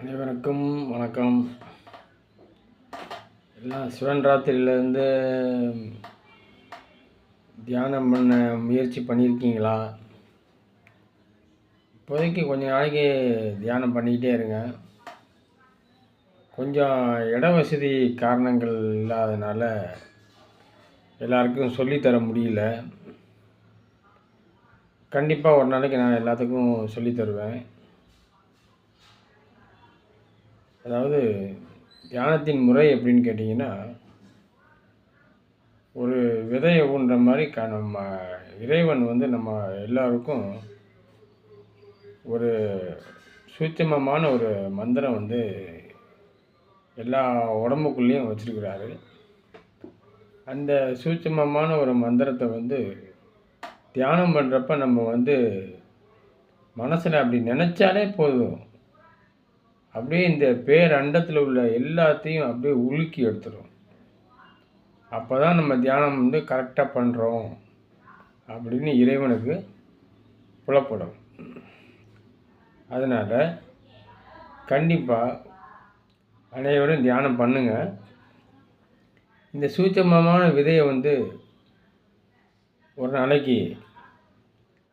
அனைவருக்கும் வணக்கம். எல்லாம் சிவன் ராத்திரியிலேருந்து தியானம் பண்ண முயற்சி பண்ணியிருக்கீங்களா? இப்போதைக்கு கொஞ்சம் நாளைக்கு தியானம் பண்ணிக்கிட்டே இருங்க. கொஞ்சம் இட வசதி காரணங்கள் இல்லாதனால எல்லாருக்கும் சொல்லித்தர முடியல. கண்டிப்பாக ஒரு நாளைக்கு நான் எல்லாத்துக்கும் சொல்லித்தருவேன். அதாவது தியானத்தின் முறை எப்படின்னு கேட்டிங்கன்னா, ஒரு விதையை ஊன்ற மாதிரி நம்ம இறைவன் நம்ம எல்லாருக்கும் ஒரு சூட்சமமான ஒரு மந்திரம் எல்லா உடம்புக்குள்ளேயும் வச்சுருக்கிறாரு. அந்த சூட்சமமான ஒரு மந்திரத்தை தியானம் பண்ணுறப்ப நம்ம மனசில் அப்படி நினச்சாலே போதும், அப்படியே இந்த பேரண்டத்தில் உள்ள எல்லாத்தையும் அப்படியே உலுக்கி எடுத்துரும். அப்போ தான் நம்ம தியானம் கரெக்டாக பண்ணுறோம் அப்படின்னு இறைவனுக்கு புலப்படும். அதனால் கண்டிப்பாக அனைவரும் தியானம் பண்ணுங்கள். இந்த சூட்சமமான விதையை ஒரு நாளைக்கு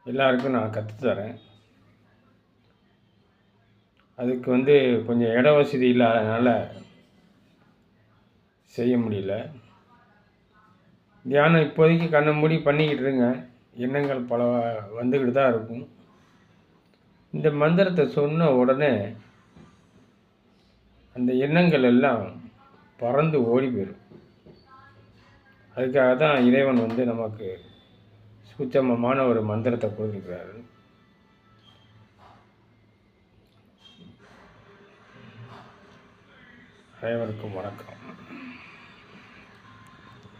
எல்லாருக்கும் நான் கற்றுத்தரேன். அதுக்கு கொஞ்சம் இட வசதி இல்லாதனால செய்ய முடியல. தியானம் இப்போதைக்கு கண்ணை மூடி பண்ணிக்கிட்டு இருங்க. எண்ணங்கள் பல வந்துக்கிட்டு தான் இருக்கும். இந்த மந்திரத்தை சொன்ன உடனே அந்த எண்ணங்கள் எல்லாம் பறந்து ஓடி போயிடும். அதுக்காக தான் இறைவன் நமக்கு சூட்சமமான ஒரு மந்திரத்தை கொடுத்துருக்கிறாரு. அனைவருக்கும் வணக்கம்.